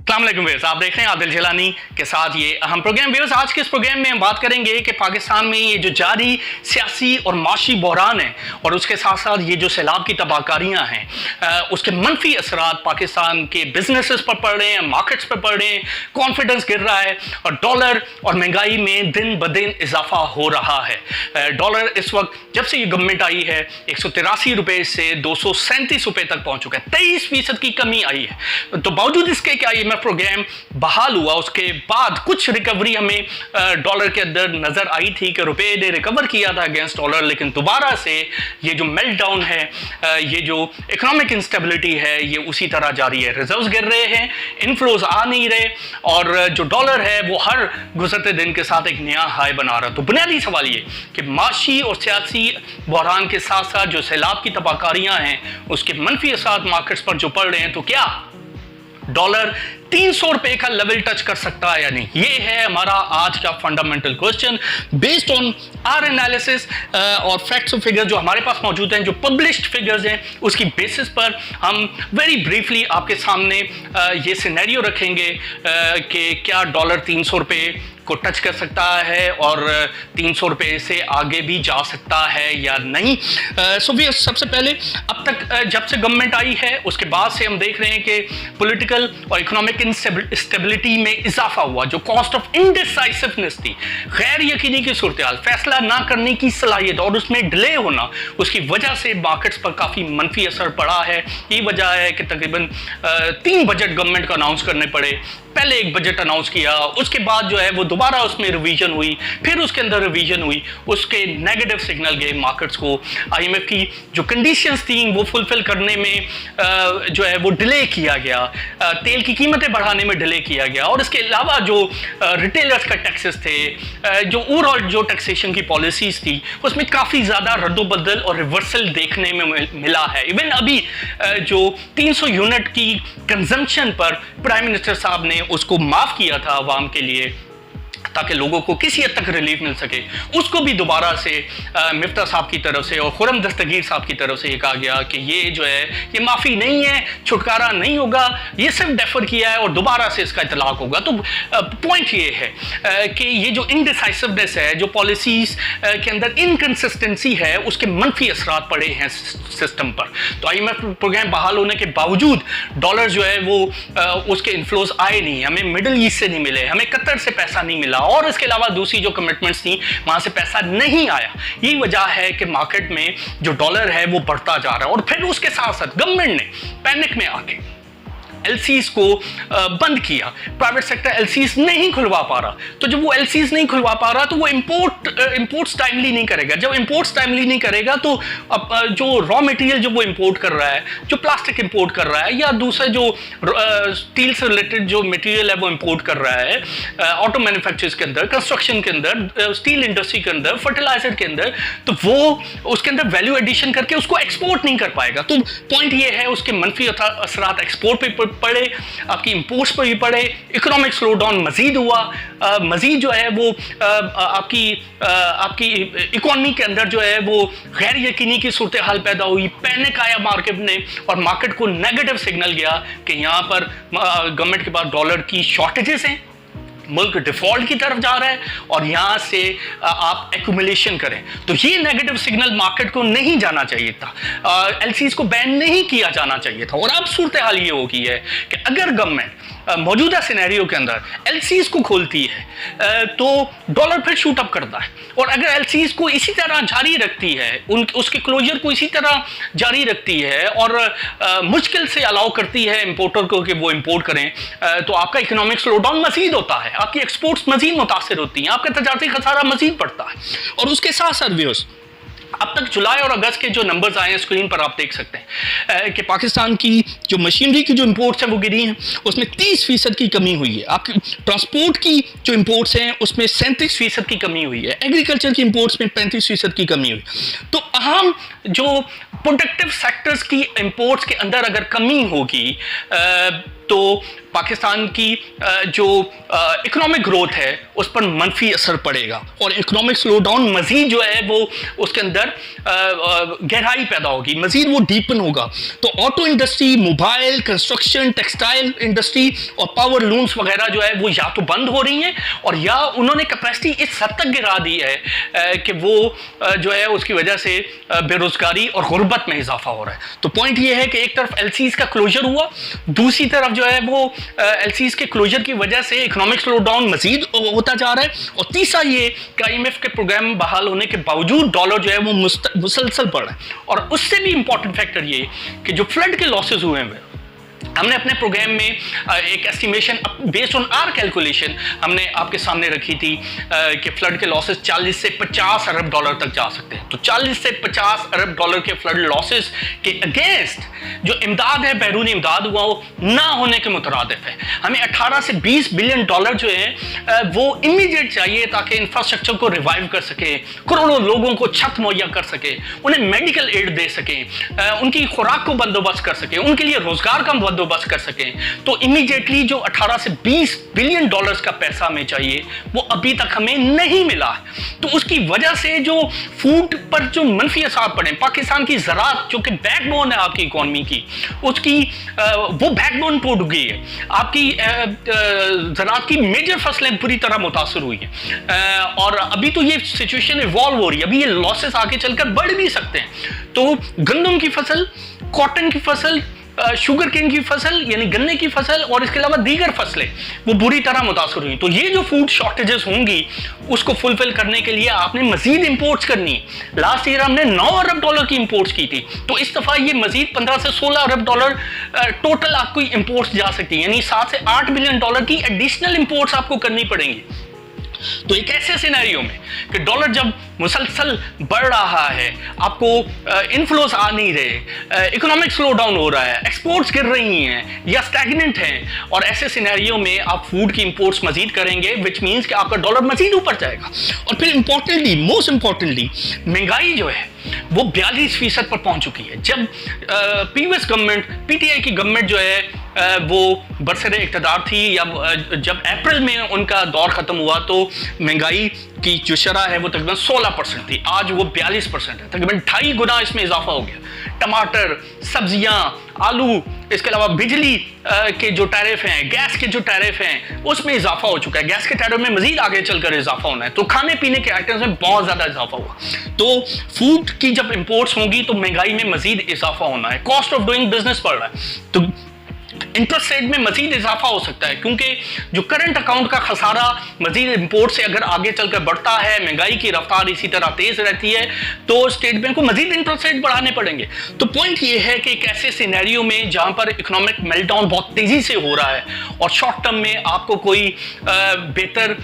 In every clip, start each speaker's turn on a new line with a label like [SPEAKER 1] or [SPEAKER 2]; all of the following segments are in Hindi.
[SPEAKER 1] अस्सलाम वालेकुम व्यूअर्स, आप देख रहे हैं आदिल जिलानी के साथ ये अहम प्रोग्राम। व्यूअर्स, आज के इस प्रोग्राम में हम बात करेंगे कि पाकिस्तान में ये जो जारी सियासी और माशी बहरान है और उसके साथ साथ ये जो सैलाब की तबाहकारियाँ हैं उसके मनफी असरात पाकिस्तान के बिजनेसेस पर पड़ रहे हैं, मार्केट्स पर पड़ रहे हैं, कॉन्फिडेंस गिर रहा है और डॉलर और महंगाई में दिन ब दिन इजाफा हो रहा है। डॉलर इस वक्त जब से ये गवर्नमेंट आई है 183 रुपये से 237 रुपये तक पहुँच चुका है, 23% की कमी आई है। तो बावजूद इसके क्या IMF प्रोग्राम बहाल हुआ, उसके बाद कुछ रिकवरी हमें डॉलर के अंदर नजर आई थी कि रुपए ने रिकवर किया था अगेंस्ट डॉलर, लेकिन दोबारा से ये जो मेल्टडाउन है, ये जो इकोनॉमिक इंस्टेबिलिटी है, ये उसी तरह जारी है। रिजर्व्स गिर रहे हैं, इनफ्लोज आ नहीं रहे और जो डॉलर है वो हर गुजरते दिन के साथ एक नया हाई बना रहा है। तो बुनियादी सवाल ये कि माशी और सियासी बहरान के साथ साथ जो सैलाब की तबाहकारियां हैं उसके मनफी असरात मार्केट्स पर जो पड़ रहे हैं, तो क्या डॉलर 300 रुपए का लेवल टच कर सकता है या नहीं? ये है हमारा आज का fundamental question based on our analysis और फैक्ट्स और फिगर्स जो हमारे पास मौजूद हैं, जो पब्लिश्ड फिगर्स हैं, उसकी बेसिस पर हम वेरी ब्रीफली आपके सामने ये सिनेरियो रखेंगे कि क्या डॉलर 300 रुपए को टच कर सकता है और 300 रुपए से आगे भी जा सकता है या नहीं। सबसे पहले अब तक जब से गवर्नमेंट आई है उसके बाद से हम देख रहे हैं कि पॉलिटिकल और इकोनॉमिक इंस्टेबिलिटी में इजाफा हुआ। जो कॉस्ट ऑफ इनडिसाइसिवनेस थी, गैर यकीनी की सूरत हाल, फैसला ना करने की सलाहियत और उसमें डिले होना, उसकी वजह से मार्केट्स पर काफ़ी मनफी असर पड़ा है। यही वजह है कि तकरीबन 3 बजट गवर्नमेंट को अनाउंस करने पड़े। पहले एक बजट अनाउंस किया, उसके बाद जो है वो दोबारा उसमें रिवीजन हुई, फिर उसके अंदर रिवीजन हुई, उसके नेगेटिव सिग्नल गए मार्केट्स को। IMF की जो कंडीशंस थी वो फुलफिल करने में जो है वो डिले किया गया, तेल की कीमतें बढ़ाने में डिले किया गया और इसके अलावा जो रिटेलर्स का टैक्सेस थे, जो ओवरऑल जो टैक्सेशन की पॉलिसीज थी, उसमें काफ़ी ज़्यादा रद्दोबदल और रिवर्सल देखने में मिला है। इवन अभी जो 300 यूनिट की कंजम्पशन पर प्राइम मिनिस्टर साहब ने उसको माफ किया था अवाम के लिए ताकि लोगों को किसी हद तक रिलीफ मिल सके, उसको भी दोबारा से मिफ्ता साहब की तरफ से और खुरम दस्तगीर साहब की तरफ से ये कहा गया कि ये जो है ये माफ़ी नहीं है, छुटकारा नहीं होगा, ये सिर्फ डेफर किया है और दोबारा से इसका इतलाक होगा। तो पॉइंट ये है कि ये जो इनडिसाइसिवनेस है, जो पॉलिसीज़ के अंदर इनकन्सिस्टेंसी है, उसके मनफी असरात पड़े हैं सिस्टम पर। तो IMF प्रोग्राम बहाल होने के बावजूद डॉलर जो है वो उसके इन्फ्लोज आए नहीं, हमें मिडल ईस्ट से नहीं मिले, हमें कतर से पैसा नहीं मिला और इसके अलावा दूसरी जो कमिटमेंट्स थी वहां से पैसा नहीं आया। यही वजह है कि मार्केट में जो डॉलर है वो बढ़ता जा रहा है। और फिर उसके साथ साथ गवर्नमेंट ने पैनिक में आके LCs को बंद किया, प्राइवेट सेक्टर LCs नहीं खुलवा पा रहा। तो जब वो LCs नहीं खुलवा पा रहा तो वो इंपोर्ट्स टाइमली नहीं करेगा। जब इंपोर्ट्स टाइमली नहीं करेगा तो जो रॉ मटेरियल जो वो इंपोर्ट कर रहा है, जो प्लास्टिक इंपोर्ट कर रहा है या दूसरे जो स्टील से रिलेटेड जो मटेरियल है वो इंपोर्ट कर रहा है, ऑटो मैन्युफैक्चर्स के अंदर, कंस्ट्रक्शन के अंदर, स्टील इंडस्ट्री के अंदर, फर्टिलाइजर के अंदर, तो वो उसके अंदर वैल्यू एडिशन करके उसको एक्सपोर्ट नहीं कर पाएगा। तो पॉइंट ये है उसके मनफी असरात एक्सपोर्ट पे पड़े, आपकी इंपोर्ट्स पर भी पड़े, इकोनॉमिक स्लो डाउन मजीद हुआ, मजीद जो है वो आपकी इकोनॉमी के अंदर जो है वो गैर यकीनी की सूरत हाल पैदा हुई, पैनिक आया मार्केट ने और मार्केट को नेगेटिव सिग्नल गया कि यहाँ पर गवर्नमेंट के पास डॉलर की शॉर्टेजेस हैं, मुल्क डिफॉल्ट की तरफ जा रहा है और यहां से आप एक्यूमुलेशन करें। तो ये नेगेटिव सिग्नल मार्केट को नहीं जाना चाहिए था, LCs को बैन नहीं किया जाना चाहिए था। और अब सूरत हाल ये हो गई है कि अगर गवर्नमेंट मौजूदा सिनेरियो के अंदर LCs को खोलती है तो डॉलर फिर शूट अप करता है और अगर LCs को इसी तरह जारी रखती है, उसके क्लोजर को इसी तरह जारी रखती है और मुश्किल से अलाउ करती है इंपोर्टर को कि वो इंपोर्ट करें, तो आपका इकोनॉमिक स्लो डाउन मजीद होता है, आपकी एक्सपोर्ट्स मजीद मुतासर होती हैं, आपका तजारती खसारा मजीद बढ़ता है। और उसके साथ साथ व्यूअर्स, अब तक जुलाई और अगस्त के जो नंबर्स आए हैं स्क्रीन पर आप देख सकते हैं कि पाकिस्तान की जो मशीनरी की जो इंपोर्ट्स हैं वो गिरी हैं, उसमें 30% की कमी हुई है। आपकी ट्रांसपोर्ट की जो इंपोर्ट्स हैं उसमें 37% की कमी हुई है, एग्रीकल्चर की इंपोर्ट्स में 35% की कमी हुई। तो अहम जो प्रोडक्टिव सेक्टर्स की इंपोर्ट्स के अंदर अगर कमी होगी तो पाकिस्तान की जो इकोनॉमिक ग्रोथ है उस पर मनफी असर पड़ेगा और इकोनॉमिक स्लो डाउन मजीद जो है वो उसके अंदर गहराई पैदा होगी, मजीद वो डीपन होगा। तो auto industry, mobile, construction, textile industry और पावर लूम्स वगैरह जो है वो या तो बंद हो रही हैं और या उन्होंने कैपेसिटी इस हद तक गिरा दी है कि वो जो है उसकी वजह से बेरोजगारी और गुर्बत में इजाफा हो रहा है। तो पॉइंट ये है कि एक तरफ एलसीज का क्लोजर हुआ, दूसरी तरफ जो है वो एलसीज के क्लोजर की वजह से इकोनॉमिक स्लो डाउन मजीद होता जा रहा है और तीसरा ये कि IMF के प्रोग्राम बहाल होने के बावजूद डॉलर जो है वो मुसलसल बढ़ रहा है। और उससे भी इंपॉर्टेंट फैक्टर ये कि जो फ्लड के लॉसेज हुए हैं, हमने अपने प्रोग्राम में एक estimation based on our calculation हमने आपके सामने रखी थी कि फ्लड के लॉसेस 40 से 50 अरब डॉलर तक जा सकते हैं। तो 40 से 50 अरब डॉलर के फ्लड लॉसेस के अगेंस्ट जो इमदाद है, बैरूनी इमदाद हुआ वो ना होने के मुतरादिफ है। हमें 18 से 20 बिलियन डॉलर जो है वो इमीडिएट चाहिए ताकि इंफ्रास्ट्रक्चर को रिवाइव कर सके, करोड़ों लोगों को छत मुहैया कर सके, उन्हें मेडिकल एड दे सके, उनकी खुराक को बंदोबस्त कर सके, उनके लिए रोजगार का बंदोबस्त कर सकें। तो इमीडिएटली जो 18 से 20 बिलियन डॉलर्स का पैसा हमें चाहिए वो अभी तक हमें नहीं मिला है। तो उसकी वजह से जो फूड पर जो मनफी असर पड़े, पाकिस्तान की ज़राअत जो कि बैकबोन है आपकी इकोनॉमी की, उसकी वो बैकबोन टूट गई है। आपकी ज़राअत की मेजर फसलें बुरी तरह मुतासर हुई हैं और अभी तो ये सिचुएशन इवॉल्व हो रही है, अभी ये लॉसेस आगे चलकर बढ़ भी सकते हैं। तो गंदम की फसल, कॉटन की फसल, शुगर केन की फसल यानी गन्ने की फसल और इसके अलावा दीगर फसलें वो बुरी तरह मुतासर हुई। तो ये जो फूड शॉर्टेजेस होंगी उसको फुलफिल करने के लिए आपने मजीद इंपोर्ट्स करनी है। लास्ट ईयर हमने 9 अरब डॉलर की इंपोर्ट्स की थी, तो इस दफा ये मजीद 15 से 16 अरब डॉलर टोटल आपको इंपोर्ट्स जा सकती है, यानी 7 से 8 बिलियन डॉलर की एडिशनल इंपोर्ट्स आपको करनी पड़ेंगी। तो एक ऐसे सिनेरियो में कि डॉलर जब मुसलसल बढ़ रहा है, आपको इनफ्लोज आ नहीं रहे, इकोनॉमिक स्लो डाउन हो रहा है, एक्सपोर्ट्स गिर रही हैं या स्टैग्नेंट हैं, और ऐसे सिनेरियो में आप फूड की इंपोर्ट्स मजीद करेंगे, विच मीन्स कि आपका डॉलर मजीद ऊपर जाएगा। और फिर इंपॉर्टेंटली, मोस्ट इंपॉर्टेंटली, महंगाई जो है वो 42% पर पहुंच चुकी है। जब प्रीवियस गवर्नमेंट, PTI की गवर्नमेंट जो है वो बरसरे इक़्तिदार थी, या जब अप्रैल में उनका दौर ख़त्म हुआ तो महंगाई की जो शरह है वो तकरीबन 16% थी, आज वो 42% है, तकरीबन 2.5 गुना इसमें इजाफा हो गया। टमाटर, सब्जियां, आलू, इसके अलावा बिजली के जो टैरिफ हैं, गैस के जो टैरिफ हैं, उसमें इजाफा हो चुका है। गैस के टैरिफ में मजीद आगे चलकर इजाफा होना है। तो खाने पीने के आइटम्स में बहुत ज़्यादा इजाफा हुआ। तो फूड की जब इंपोर्ट्स होंगी तो महंगाई में मजीद इजाफा होना है, कॉस्ट ऑफ डूइंग बिजनेस बढ़ रहा है, तो इंटरेस्ट रेट में मजीद इजाफा हो सकता है, क्योंकि जो करंट अकाउंट का खसारा मजीद इंपोर्ट से अगर आगे चलकर बढ़ता है, महंगाई की रफ्तार इसी तरह तेज रहती है, तो स्टेट बैंक को मजीद इंटरेस्ट रेट बढ़ाने पड़ेंगे। तो पॉइंट ये है कि एक ऐसे सिनेरियो में जहां पर इकोनॉमिक मेल्टडाउन बहुत तेजी से हो रहा है और शॉर्ट टर्म में आपको कोई बेहतर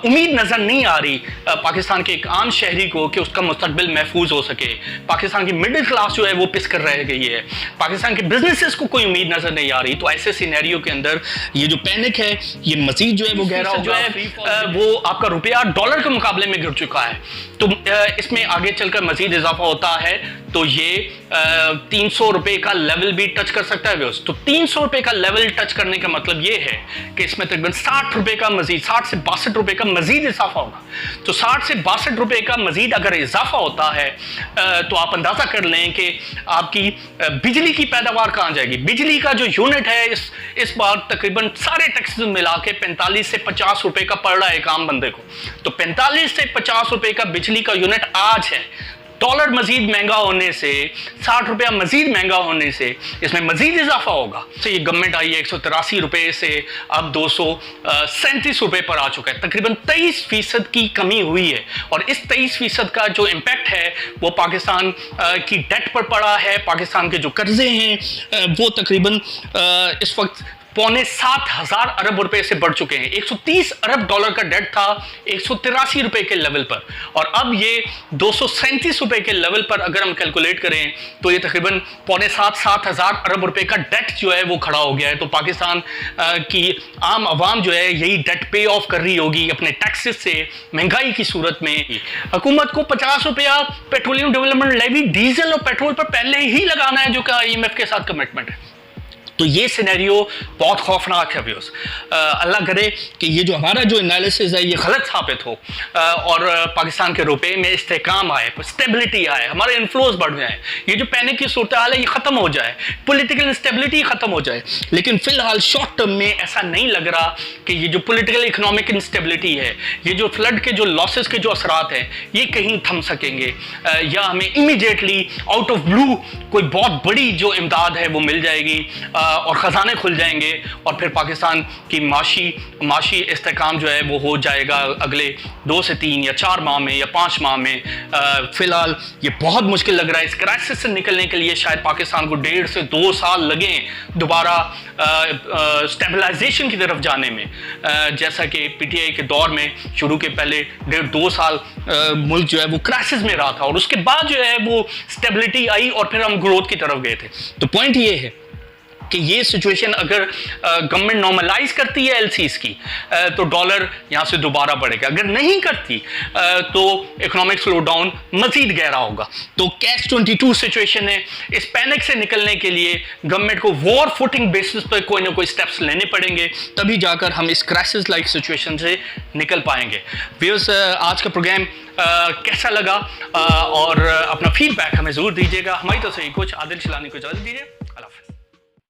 [SPEAKER 1] उम्मीद नजर नहीं आ रही पाकिस्तान के एक आम शहरी को कि उसका मुस्तकबिल महफूज हो सके, पाकिस्तान की मिडिल क्लास जो है वो पिस कर रह गई है, पाकिस्तान के बिजनेसेस को कोई उम्मीद नजर नहीं आ रही, तो ऐसे सिनेरियो के अंदर ये जो पैनिक है ये मजीद जो है वो गहरा जो है वो आपका रुपया डॉलर के मुकाबले में गिर चुका है। तो इसमें आगे चलकर मजीद इजाफा होता है तो ये 300 रुपए का लेवल भी टच कर सकता है। तो 300 रुपए का लेवल टच करने का मतलब ये है कि इसमें तकरीबन 60 रुपए का मजीद, 60 से 62 रुपए का मजीद इजाफा होगा। तो 60 से 62 रुपए का मजीद अगर इजाफा होता है तो आप अंदाजा कर लें कि आपकी बिजली की पैदावार कहाँ जाएगी। बिजली का जो यूनिट है इस बार तकरीबन सारे टैक्सेस मिला के 45 से 50 रुपए का पड़ रहा है एक आम बंदे को। तो 45 से 50 रुपए का बिजली का यूनिट आज है। डॉलर मजीद महंगा होने से, 60 रुपया मजीद महंगा होने से इसमें मजीद इजाफा होगा। तो ये गवर्नमेंट आई है 183 रुपए से अब 237 रुपए पर आ चुका है, तकरीबन 23% की कमी हुई है। और इस 23% का जो इम्पैक्ट है वो पाकिस्तान की डेट पर पड़ा है। पाकिस्तान के जो कर्जे हैं वो तकरीबन इस वक्त 6,500 अरब रुपए से बढ़ चुके हैं। 130 अरब डॉलर का डेट था 183 रुपए के लेवल पर, और अब ये 237 रुपए के लेवल पर अगर हम कैलकुलेट करें तो ये तकरीबन 6,500-7,000 अरब रुपए का डेट जो है वो खड़ा हो गया है। तो पाकिस्तान की आम आवाम जो है यही डेट पे ऑफ कर रही होगी अपने टैक्सेस से महंगाई की सूरत में। हुकूमत को 50 रुपया पेट्रोलियम डेवलपमेंट लेवी डीजल और पेट्रोल पर पहले ही लगाना है, जो कि IMF के साथ कमिटमेंट है। तो ये सिनेरियो बहुत खौफनाक है व्यूअर्स। अल्लाह करे कि ये जो हमारा जो एनालिसिस है ये गलत साबित हो और पाकिस्तान के रुपए में इस्तेहकाम आए, स्टेबिलिटी आए, हमारे इन्फ्लोज बढ़ जाए, ये जो पैनिक की सूरत हाल है ये ख़त्म हो जाए, पॉलिटिकल इंस्टेबिलिटी ख़त्म हो जाए। लेकिन फ़िलहाल शॉर्ट टर्म में ऐसा नहीं लग रहा कि ये जो पॉलिटिकल इकोनॉमिक इंस्टेबिलिटी है, ये जो फ्लड के जो लॉसेस के जो असरात हैं ये कहीं थम सकेंगे या हमें इमीडिएटली आउट ऑफ ब्लू कोई बहुत बड़ी जो इमदाद है वो मिल जाएगी और ख़जाने खुल जाएंगे और फिर पाकिस्तान की माशी इस्तेहकाम जो है वो हो जाएगा अगले 2 से 3 या 4 माह में या 5 माह में। फ़िलहाल ये बहुत मुश्किल लग रहा है। इस क्राइसिस से निकलने के लिए शायद पाकिस्तान को 1.5 से 2 साल लगें दोबारा स्टेबलाइजेशन की तरफ जाने में। जैसा कि पीटीआई के दौर में शुरू के पहले 1.5-2 साल मुल्क जो है वो क्राइसिस में रहा था और उसके बाद जो है वो स्टेबिलिटी आई और फिर हम ग्रोथ की तरफ गए थे। तो पॉइंट ये है कि ये सिचुएशन अगर गवर्नमेंट नॉर्मलाइज करती है एलसीज की तो डॉलर यहाँ से दोबारा बढ़ेगा, अगर नहीं करती तो इकोनॉमिक स्लो डाउन मजीद गहरा होगा। तो कैश 22 सिचुएशन है। इस पैनिक से निकलने के लिए गवर्नमेंट को वॉर फुटिंग बेसिस पर कोई ना कोई स्टेप्स लेने पड़ेंगे, तभी जाकर हम इस क्राइसिस लाइक सिचुएशन से निकल पाएंगे। व्यूअर्स, आज का प्रोग्राम कैसा लगा और अपना फीडबैक हमें ज़रूर दीजिएगा। हमारी तरफ से कुछ आदिल चिलानी को इजाज़त दीजिए। अल्लाह हाफ़िज़।